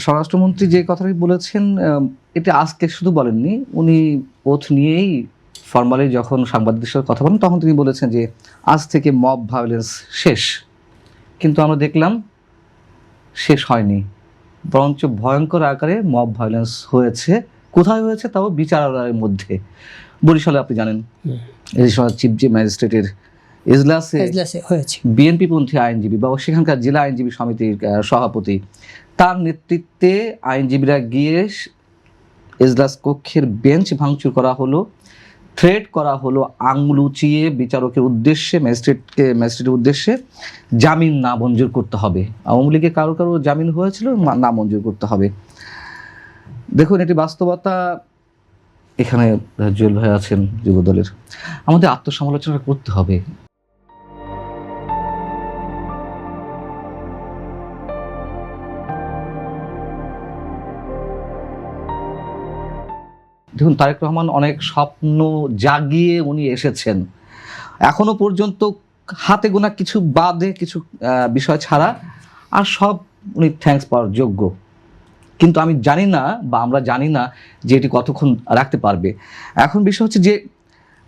স্বরাষ্ট্রমন্ত্রী যে কথাটি বলেছেন এটা আজকে শুধু বলেননি, উনি ওথ নিয়েই ফর্মালি যখন সাংবাদিকদের সাথে কথা বলেন তখন তিনি বলেছেন যে আজ থেকে মব ভায়োলেন্স শেষ। কিন্তু আমরা দেখলাম শেষ হয়নি, বরঞ্চ ভয়ঙ্কর আকারে মব ভায়োলেন্স হয়েছে। কোথায় হয়েছে তাও বিচারালয়ের মধ্যে। বরিশালে আপনি জানেন চিফ ম্যাজিস্ট্রেটের এজলাসে হয়েছে বিএনপি পন্থী আইনজীবী বা সেখানকার জেলা আইনজীবী সমিতির সভাপতি, তার নেতৃত্বে আইনজীবীরা গিয়ে এজলাস কক্ষের বেঞ্চ ভাঙচুর করা হলো, থ্রেট করা হলো আঙুল উঁচিয়ে বিচারকের উদ্দেশ্যে, ম্যাজিস্ট্রেটের উদ্দেশ্যে জামিন না মঞ্জুর করতে হবে। আওয়ামী লীগে কারো কারো জামিন হয়েছিল, না মঞ্জুর করতে হবে। দেখুন এটি বাস্তবতা। এখানে জুয়েল ভাই আছেন যুবদলের, আমাদের আত্মসমালোচনা করতে হবে। দেখুন তারেক রহমান অনেক স্বপ্ন জাগিয়ে উনি এসেছেন, এখনো পর্যন্ত হাতে গোনা কিছু বাদে কিছু বিষয় ছাড়া আর সব উনি থ্যাঙ্কস পাওয়ার যোগ্য। কিন্তু আমি জানি না বা আমরা জানি না যে এটি কতক্ষণ রাখতে পারবে। এখন বিষয় হচ্ছে যে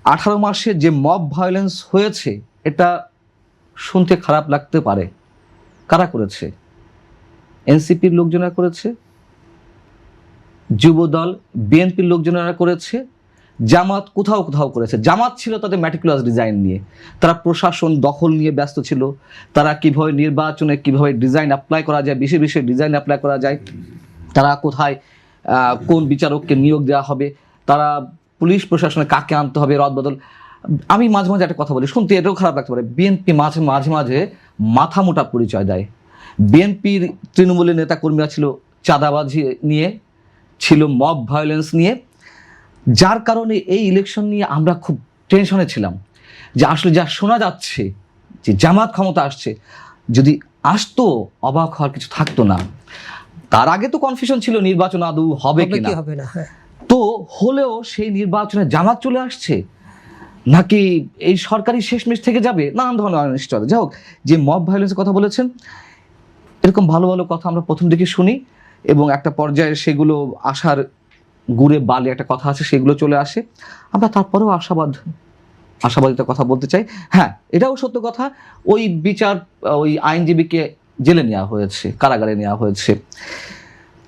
18 মাসে যে মব ভায়োলেন্স হয়েছে এটা শুনতে খারাপ লাগতে পারে। কারা করেছে? এনসিপির লোকজনেরা করেছে, যুবদল বিএনপির লোকজনেরা করেছে, জামাত কোথাও কোথাও করেছে। জামাত ছিল তাদের ম্যাটিকুলাস ডিজাইন নিয়ে, তারা প্রশাসন দখল নিয়ে ব্যস্ত ছিল, তারা কিভাবে নির্বাচনে কিভাবে ডিজাইন অ্যাপ্লাই করা যায়, বিশেষ বিশেষ ডিজাইন অ্যাপ্লাই করা যায়, তারা কোথায় কোন বিচারককে নিয়োগ দেওয়া হবে, তারা পুলিশ প্রশাসনে কাকে আনতে হবে, রদবদল। আমি মাঝে মাঝে একটা কথা বলি, শুনতে এটাও খারাপ লাগতে পারে, বিএনপি মাঝে মাঝে মাঝে মাথা মোটা পরিচয় দেয়। বিএনপির তৃণমূলের নেতাকর্মীরা ছিল চাঁদাবাজি নিয়ে, ছিল মব ভায়োলেন্স নিয়ে, যার কারণে এই ইলেকশন নিয়ে আমরা খুব টেনশনে ছিলাম যে আসলে যা শোনা যাচ্ছে যে জামাত ক্ষমতা আসছে, যদি আসতো অবাক হওয়ার কিছু থাকতো না। তার আগে তো কনফিউশন ছিল নির্বাচন আদৌ হবে কিনা, তো হলেও সেই নির্বাচনে জামাত চলে আসছে নাকি এই সরকারি শেষমেশ থেকে যাবে, নানান ধরনের অনিশ্চয়তা। যাই হোক, যে মব ভায়োলেন্সের কথা বলেছেন, এরকম ভালো ভালো কথা আমরা প্রথম দিকে শুনি এবং একটা পর্যায়ে সেগুলো আসার গুড়ে বালি একটা কথা আছে, সেগুলো চলে আসে। আমরা তারপরেও আশাবাদিতার কথা বলতে চাই। হ্যাঁ, এটাও সত্য কথা, ওই আইনজীবীকে জেলে নেওয়া হয়েছে, কারাগারে নেওয়া হয়েছে,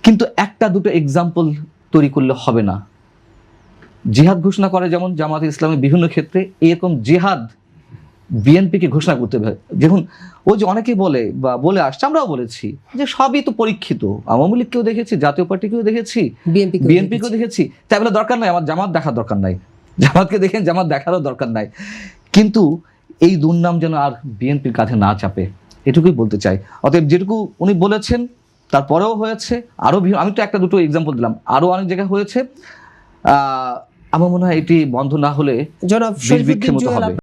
কিন্তু একটা দুটো এক্সাম্পল তৈরি করলে হবে না। জিহাদ ঘোষণা করে যেমন জামাত ইসলামের বিভিন্ন ক্ষেত্রে, এরকম জিহাদ বিএনপিকে ঘোষণা করতে হবে। দেখুন ওই যে অনেকেই বলে বা বলে আসছে, আমরাও বলেছি যে সবই তো পরীক্ষিত, আওয়ামী লীগকেও দেখেছি, জাতীয় পার্টিকেও দেখেছি, বিএনপিকেও দেখেছি, তাই বলে দরকার নাই আমার জামাত দেখার দরকার নাই, জামাতকে দেখেন জামাত দেখারও দরকার নাই। কিন্তু এই দুর্নাম যেন আর বিএনপির কাঁধে না চাপে, এটুকুই বলতে চাই। অতএব যেটুকু উনি বলেছেন তারপরেও হয়েছে, আরও আমি তো একটা দুটো এক্সাম্পল দিলাম, আরও অনেক জায়গায় হয়েছে। আমার মনে হয় এটি বন্ধ না হলে বিষ বৃক্ষের মতো হবে।